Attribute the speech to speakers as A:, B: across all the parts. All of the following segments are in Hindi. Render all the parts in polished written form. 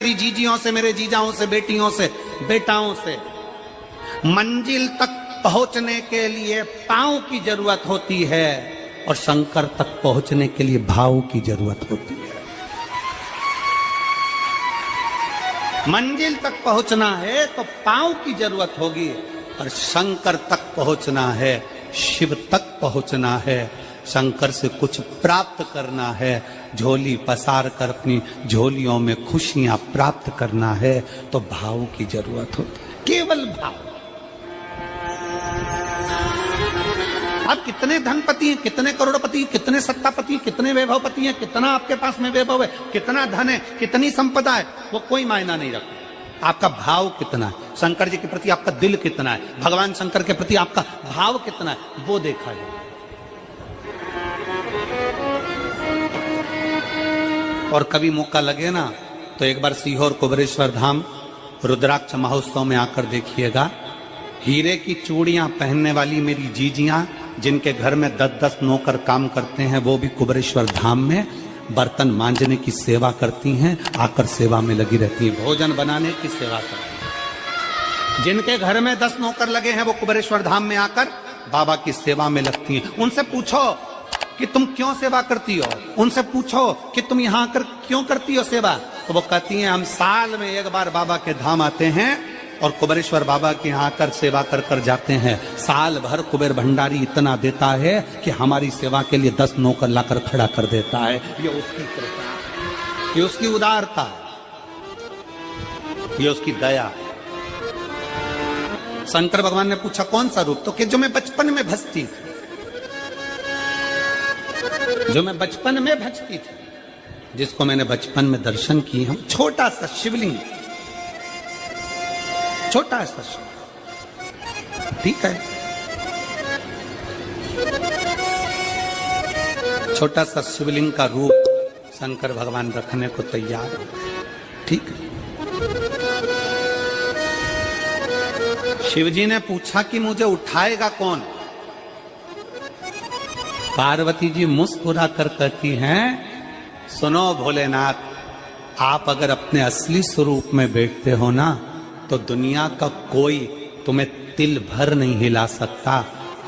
A: मेरी जीजियों से, मेरे जीजाओं से, बेटियों से, बेटाओं से। मंजिल तक पहुंचने के लिए पांव की जरूरत होती है और शंकर तक पहुंचने के लिए भाव की जरूरत होती है। मंजिल तक पहुंचना है तो पांव की जरूरत होगी और शंकर तक पहुंचना है, शिव तक पहुंचना है, शंकर से कुछ प्राप्त करना है, झोली पसार कर अपनी झोलियों में खुशियां प्राप्त करना है तो भाव की जरूरत होती है, केवल भाव। आप कितने धनपति हैं, कितने करोड़पति, कितने सत्तापति, कितने वैभवपति हैं, कितना आपके पास में वैभव है, कितना धन है, कितनी संपदा है, वो कोई मायना नहीं रखता। आपका भाव कितना है, शंकर जी के प्रति आपका दिल कितना है, भगवान शंकर के प्रति आपका भाव कितना है, वो देखा जाए। और कभी मौका लगे ना तो एक बार सीहोर कुबेरेश्वर धाम रुद्राक्ष महोत्सव में आकर देखिएगा। हीरे की चूड़ियां पहनने वाली मेरी जीजियां, जिनके घर में 10-10 नौकर काम करते हैं, वो भी कुबेरेश्वर धाम में बर्तन मांजने की सेवा करती हैं, आकर सेवा में लगी रहती हैं, भोजन बनाने की सेवा करती हैं। जिनके घर में 10 नौकर लगे हैं वो कुबेरेश्वर धाम में आकर बाबा की सेवा में लगती हैं। उनसे पूछो कि तुम क्यों सेवा करती हो, उनसे पूछो कि तुम यहाँ आकर क्यों करती हो सेवा, तो वो कहती हैं हम साल में एक बार बाबा के धाम आते हैं और कुबेरेश्वर बाबा के यहाँ आकर सेवा कर कर जाते हैं। साल भर कुबेर भंडारी इतना देता है कि हमारी सेवा के लिए 10 नौकर लाकर खड़ा कर देता है। ये उसकी कृपा, ये उसकी उदारता, ये उसकी दया। शंकर भगवान ने पूछा कौन सा रूप, तो कि जो मैं बचपन में भजती थी, जो मैं बचपन में भजती थी, जिसको मैंने बचपन में दर्शन किए हैं, छोटा सा शिवलिंग, छोटा सा शिवलिंग, ठीक है, छोटा सा शिवलिंग का रूप शंकर भगवान रखने को तैयार है, ठीक है। शिवजी ने पूछा कि मुझे उठाएगा कौन। पार्वती जी मुस्कुरा कर कहती हैं सुनो भोलेनाथ, आप अगर अपने असली स्वरूप में बैठते हो ना तो दुनिया का कोई तुम्हें तिल भर नहीं हिला सकता,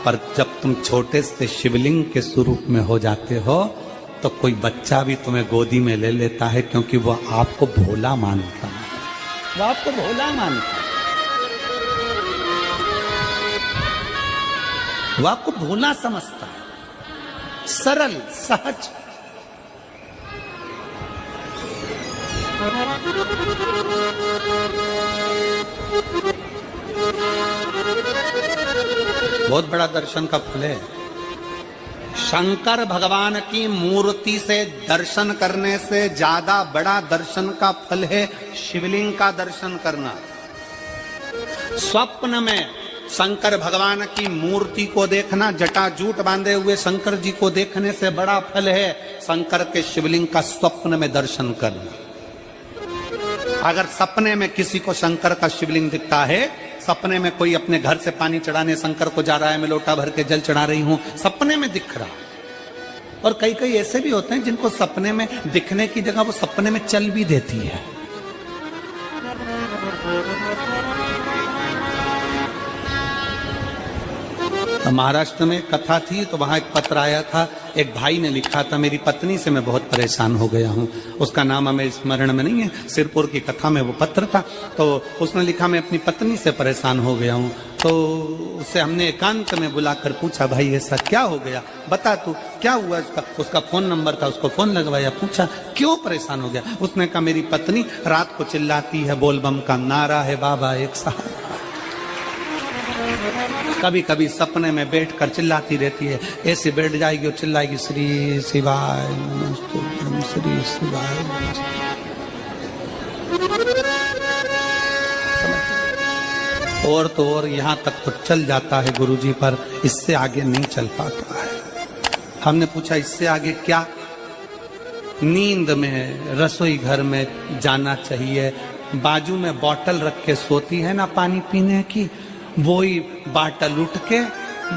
A: पर जब तुम छोटे से शिवलिंग के स्वरूप में हो जाते हो तो कोई बच्चा भी तुम्हें गोदी में ले लेता है, क्योंकि वो आपको भोला मानता है, वो आपको भोला मानता है, वो आपको भोला समझता है, सरल सहज। बहुत बड़ा दर्शन का फल है। शंकर भगवान की मूर्ति से दर्शन करने से ज्यादा बड़ा दर्शन का फल है शिवलिंग का दर्शन करना। स्वप्न में शंकर भगवान की मूर्ति को देखना, जटाजूट बांधे हुए शंकर जी को देखने से बड़ा फल है शंकर के शिवलिंग का स्वप्न में दर्शन करना। अगर सपने में किसी को शंकर का शिवलिंग दिखता है, सपने में कोई अपने घर से पानी चढ़ाने शंकर को जा रहा है, मैं लोटा भर के जल चढ़ा रही हूं, सपने में दिख रहा। और कई कई ऐसे भी होते हैं जिनको सपने में दिखने की जगह वो सपने में चल भी देती है। महाराष्ट्र में कथा थी तो वहां एक पत्र आया था, एक भाई ने लिखा था मेरी पत्नी से मैं बहुत परेशान हो गया हूं। उसका नाम हमें स्मरण में नहीं है, सिरपुर की कथा में वो पत्र था। तो उसने लिखा मैं अपनी पत्नी से परेशान हो गया हूं। तो उससे हमने एकांत में बुलाकर पूछा भाई ऐसा क्या हो गया, बता तू क्या हुआ। उसका फोन नंबर था, उसको फोन लगवाया, पूछा क्यों परेशान हो गया। उसने कहा मेरी पत्नी रात को चिल्लाती है, बोलबम का नारा है बाबा एक सहारा। कभी कभी सपने में बैठकर चिल्लाती रहती है, ऐसे बैठ जाएगी और चिल्लाएगी श्री शिवाय नमस्तुभ्यं, श्री शिवाय नमस्तुभ्यं। और तो और यहाँ तक तो चल जाता है गुरुजी, पर इससे आगे नहीं चल पाता है। हमने पूछा इससे आगे क्या। नींद में रसोई घर में जाना चाहिए, बाजू में बोतल रख के सोती है ना पानी पीने की, वही बाटल उठ के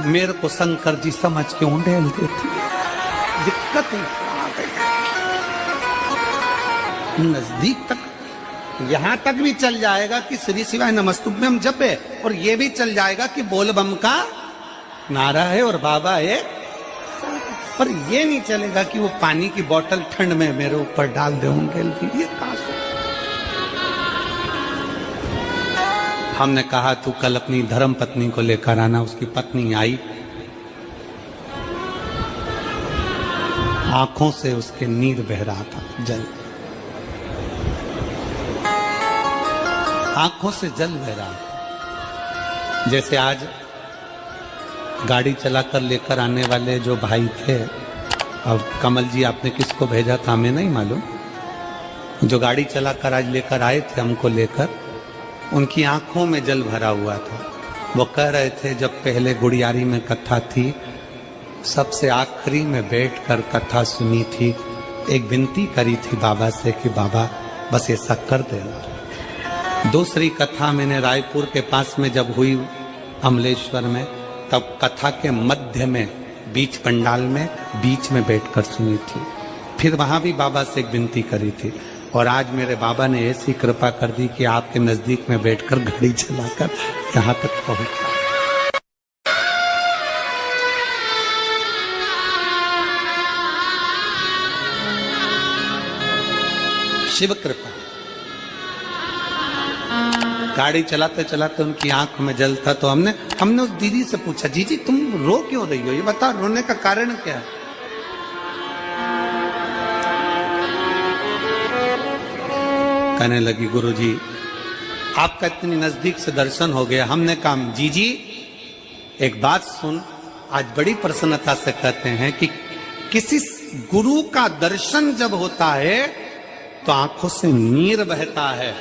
A: मेरे को शंकर जी समझ के उंडेल देती है। दिक्कत आ गई, नजदीक तक यहां तक भी चल जाएगा कि श्री शिवाय नमस्तुभ्यम जप है, और ये भी चल जाएगा कि बोल बम का नारा है और बाबा है, पर ये नहीं चलेगा कि वो पानी की बोतल ठंड में मेरे ऊपर डाल दे उनके लिए। ये कहां से? हमने कहा तू कल अपनी धर्म पत्नी को लेकर आना। उसकी पत्नी आई, आंखों से उसके नीर बह रहा था, जल, आंखों से जल बह रहा था। जैसे आज गाड़ी चलाकर लेकर आने वाले जो भाई थे, अब कमल जी आपने किसको भेजा था हमें नहीं मालूम, जो गाड़ी चलाकर आज लेकर आए थे हमको लेकर, उनकी आंखों में जल भरा हुआ था। वो कह रहे थे जब पहले गुड़ियारी में कथा थी, सबसे आखिरी में बैठकर कथा सुनी थी, एक विनती करी थी बाबा से कि बाबा बस ऐसा कर देना। दूसरी कथा मैंने रायपुर के पास में जब हुई अमलेश्वर में, तब कथा के मध्य में बीच पंडाल में बीच में बैठकर सुनी थी। फिर वहां भी बाबा से एक विनती करी थी, और आज मेरे बाबा ने ऐसी कृपा कर दी कि आपके नजदीक में बैठकर गाड़ी चलाकर यहां तक पहुंचा। शिव कृपा। गाड़ी चलाते चलाते उनकी आंख में जल था, तो हमने उस दीदी से पूछा, जीजी तुम रो क्यों रही हो, ये बता, रोने का कारण क्या है? कहने लगी गुरुजी आपका इतनी नजदीक से दर्शन हो गया। हमने कहा जीजी एक बात सुन, आज बड़ी प्रसन्नता से कहते हैं कि किसी गुरु का दर्शन जब होता है तो आंखों से नीर बहता है।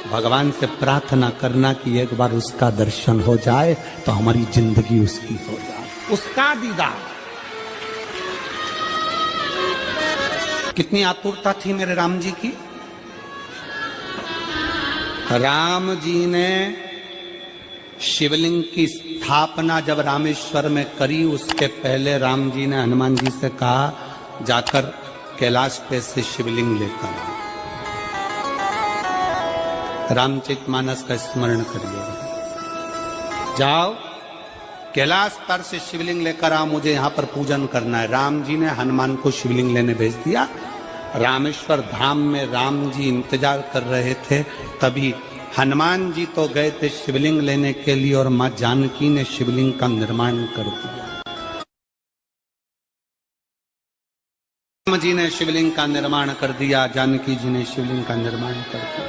A: भगवान से प्रार्थना करना कि एक बार उसका दर्शन हो जाए तो हमारी जिंदगी उसकी हो जाए, उसका दीदार। कितनी आतुरता थी मेरे राम जी की। राम जी ने शिवलिंग की स्थापना जब रामेश्वर में करी, उसके पहले राम जी ने हनुमान जी से कहा जाकर कैलाश पे से शिवलिंग लेकर आओ। रामचरितमानस का स्मरण करिए, जाओ कैलाश पर से शिवलिंग लेकर आओ, मुझे यहाँ पर पूजन करना है। राम जी ने हनुमान को शिवलिंग लेने भेज दिया। रामेश्वर धाम में राम जी इंतजार कर रहे थे, तभी हनुमान जी तो गए थे शिवलिंग लेने के लिए, और मां जानकी ने शिवलिंग का निर्माण कर दिया। राम जी ने शिवलिंग का निर्माण कर दिया, जानकी जी ने शिवलिंग का निर्माण कर दिया।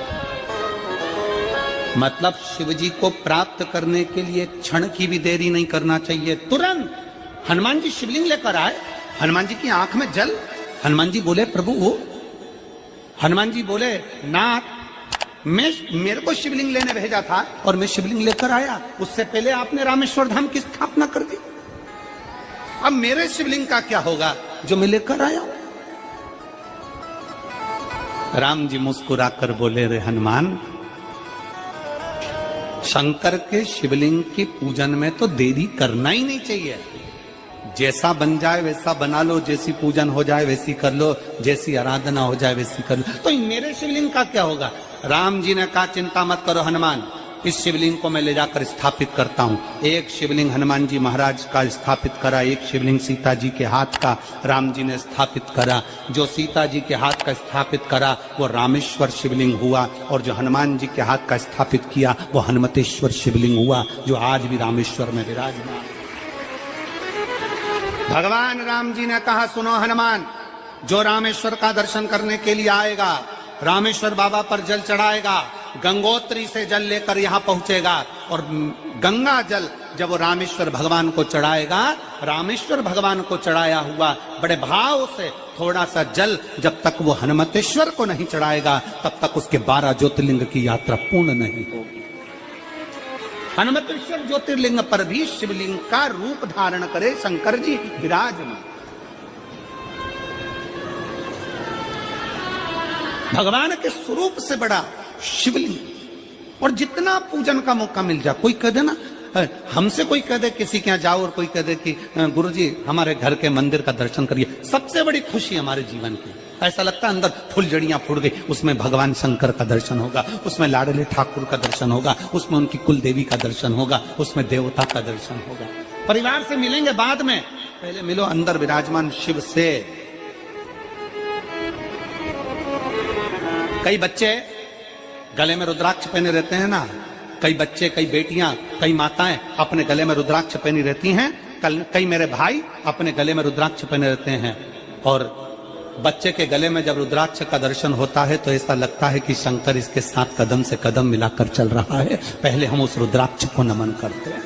A: मतलब शिव जी को प्राप्त करने के लिए क्षण की भी देरी नहीं करना चाहिए। तुरंत हनुमान जी शिवलिंग लेकर आए, हनुमान जी की आंख में जल। हनुमान जी बोले प्रभु वो, हनुमान जी बोले नाथ मेरे को शिवलिंग लेने भेजा था और मैं शिवलिंग लेकर आया, उससे पहले आपने रामेश्वर धाम की स्थापना कर दी, अब मेरे शिवलिंग का क्या होगा जो मैं लेकर आया हूं। राम जी मुस्कुराकर बोले रे हनुमान, शंकर के शिवलिंग के पूजन में तो देरी करना ही नहीं चाहिए। जैसा बन जाए वैसा बना लो, जैसी पूजन हो जाए वैसी कर लो, जैसी आराधना हो जाए वैसी कर लो, तो मेरे शिवलिंग का क्या होगा। राम जी ने कहा चिंता मत करो हनुमान, इस शिवलिंग को मैं ले जाकर स्थापित करता हूं। एक शिवलिंग हनुमान जी महाराज का स्थापित करा, एक शिवलिंग सीता जी के हाथ का राम जी ने स्थापित करा। जो सीता जी के हाथ का स्थापित करा वो रामेश्वर शिवलिंग हुआ, और जो हनुमान जी के हाथ का स्थापित किया वो हनुमतेश्वर शिवलिंग हुआ, जो आज भी रामेश्वर में विराजमान। भगवान राम जी ने कहा सुनो हनुमान, जो रामेश्वर का दर्शन करने के लिए आएगा, रामेश्वर बाबा पर जल चढ़ाएगा, गंगोत्री से जल लेकर यहाँ पहुंचेगा, और गंगा जल जब वो रामेश्वर भगवान को चढ़ाएगा, रामेश्वर भगवान को चढ़ाया हुआ बड़े भाव से थोड़ा सा जल जब तक वो हनुमतेश्वर को नहीं चढ़ाएगा तब तक उसके 12 ज्योतिर्लिंग की यात्रा पूर्ण नहीं होगी। हनुमतेश्वर ज्योतिर्लिंग पर भी शिवलिंग का रूप धारण करे शंकर जी विराजमान। भगवान के स्वरूप से बड़ा शिवलिंग, और जितना पूजन का मौका मिल जाए, कोई कह दे ना, हमसे कोई कह दे किसी के यहाँ जाओ और कोई कह दे कि गुरुजी हमारे घर के मंदिर का दर्शन करिए, सबसे बड़ी खुशी हमारे जीवन की। ऐसा लगता है अंदर फुलझड़ियां फूट गई। उसमें भगवान शंकर का दर्शन होगा, उसमें लाडले ठाकुर का दर्शन होगा, उसमें उनकी कुल देवी का दर्शन होगा, उसमें देवता का दर्शन होगा। परिवार से मिलेंगे बाद में, पहले मिलो अंदर विराजमान शिव से। कई बच्चे गले में रुद्राक्ष पहने रहते हैं ना, कई बच्चे, कई बेटियां, कई माताएं अपने गले में रुद्राक्ष पहनी रहती हैं। कई मेरे भाई अपने गले में रुद्राक्ष पहने रहते हैं। और बच्चे के गले में जब रुद्राक्ष का दर्शन होता है तो ऐसा लगता है कि शंकर इसके साथ कदम से कदम मिलाकर चल रहा है। पहले हम उस रुद्राक्ष को नमन करते हैं।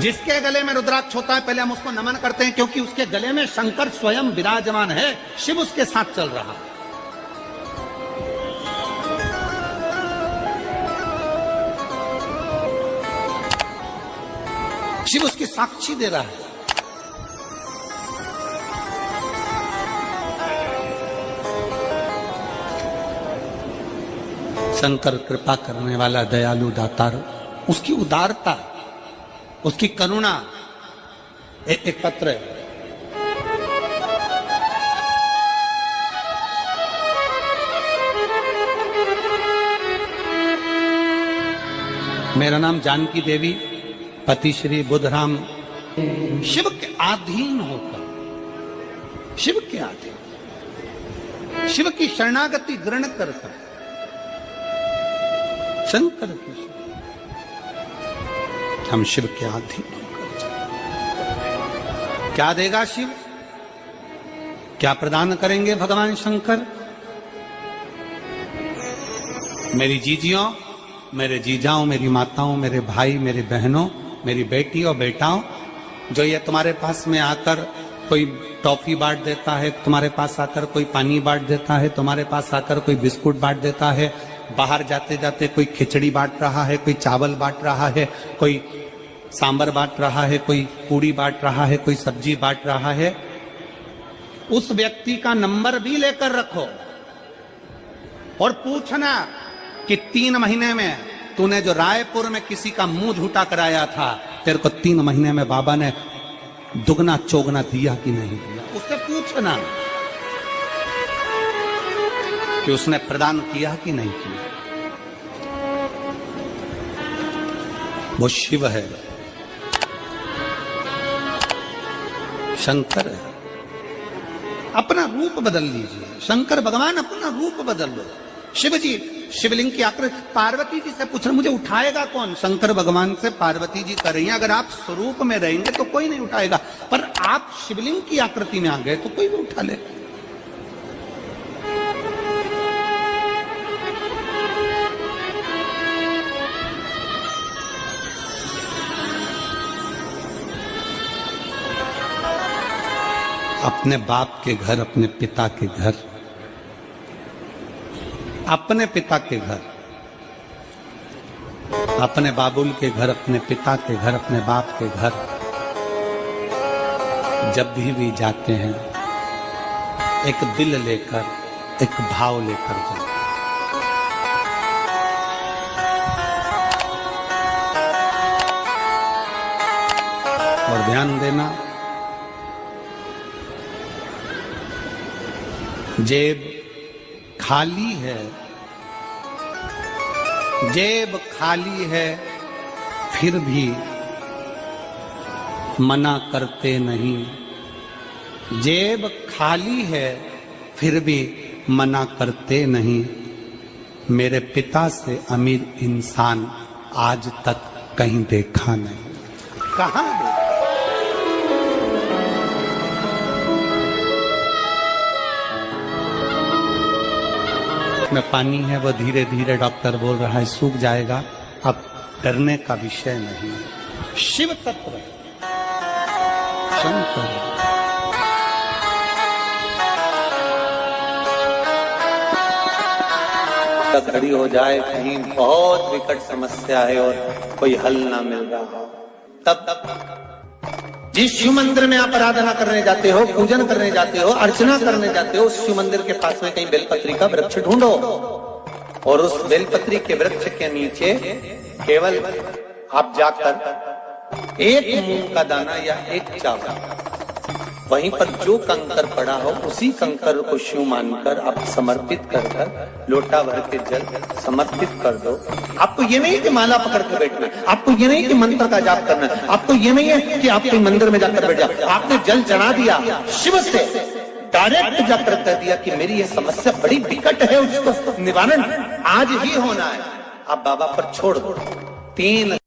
A: जिसके गले में रुद्राक्ष होता है पहले हम उसको नमन करते हैं, क्योंकि उसके गले में शंकर स्वयं विराजमान है, शिव उसके साथ चल रहा है। शिव उसकी साक्षी दे रहा है। शंकर कृपा करने वाला दयालु दातार, उसकी उदारता, उसकी करुणा। एक पत्र है, मेरा नाम जानकी देवी, पति श्री बुधराम, शिव के अधीन होकर, शिव के अधीन, शिव की शरणागति ग्रहण करकर, शंकर की हम शिव के अधीन होकर, क्या देगा शिव, क्या प्रदान करेंगे भगवान शंकर? मेरी जीजियों, मेरे जीजाओं, मेरी माताओं, मेरे भाई, मेरी बहनों, मेरी बेटी और बेटाओं, जो ये तुम्हारे पास में आकर कोई टॉफी बांट देता है, तुम्हारे पास आकर कोई पानी बांट देता है, तुम्हारे पास आकर कोई बिस्कुट बांट देता है, बाहर जाते जाते कोई खिचड़ी बांट रहा है, कोई चावल बांट रहा है, कोई सांबर बांट रहा है, कोई पूड़ी बांट रहा है, कोई सब्जी बांट रहा है, उस व्यक्ति का नंबर भी लेकर रखो और पूछना कि 3 महीने में तूने जो रायपुर में किसी का मुंह झूठा कराया था, तेरे को 3 महीने में बाबा ने दुगना चौगना दिया कि नहीं दिया। उससे पूछना कि उसने प्रदान किया कि नहीं किया। वो शिव है, शंकर है। अपना रूप बदल लीजिए, शंकर भगवान अपना रूप बदल लो। शिव जी शिवलिंग की आकृति, पार्वती जी से पूछ रहे मुझे उठाएगा कौन? शंकर भगवान से पार्वती जी कर रही हैं, अगर आप स्वरूप में रहेंगे तो कोई नहीं उठाएगा, पर आप शिवलिंग की आकृति में आ गए तो कोई भी उठा ले। अपने बाप के घर, अपने पिता के घर, अपने पिता के घर, अपने बाबुल के घर, अपने पिता के घर, अपने बाप के घर जब भी जाते हैं एक दिल लेकर, एक भाव लेकर जाते हैं। और ध्यान देना, जेब खाली है, जेब खाली है, फिर भी मना करते नहीं। जेब खाली है, फिर भी मना करते नहीं। मेरे पिता से अमीर इंसान आज तक कहीं देखा नहीं। कहां देखा? में पानी है, वो धीरे धीरे डॉक्टर बोल रहा है सूख जाएगा, अब डरने का विषय नहीं है। शिव तत्व शंकर, खड़ी हो जाए, कहीं बहुत विकट समस्या है और कोई हल ना मिल रहा, तब जिस शिव मंदिर में आप आराधना करने जाते हो, पूजन करने जाते हो, अर्चना करने जाते हो, उस शिव मंदिर के पास में कहीं बेलपत्री का वृक्ष ढूंढो और उस बेलपत्री के वृक्ष के नीचे केवल आप जाकर एक मूंग का दाना या एक चावल वहीं पर जो कंकर पड़ा हो उसी कंकर को शिव मानकर आप समर्पित कर कर लोटा भर के जल समर्पित कर दो। आपको ये नहीं कि माला पकड़ के बैठना, आपको ये नहीं कि मंत्र का जाप करना, आपको ये नहीं है कि आप कोई मंदिर में जाकर बैठ जाओ। आपने जल चढ़ा दिया, शिव से डायरेक्ट जाकर कह दिया कि मेरी ये समस्या बड़ी विकट है, उसको निवारण आज ही होना है। आप बाबा पर छोड़ दो। 3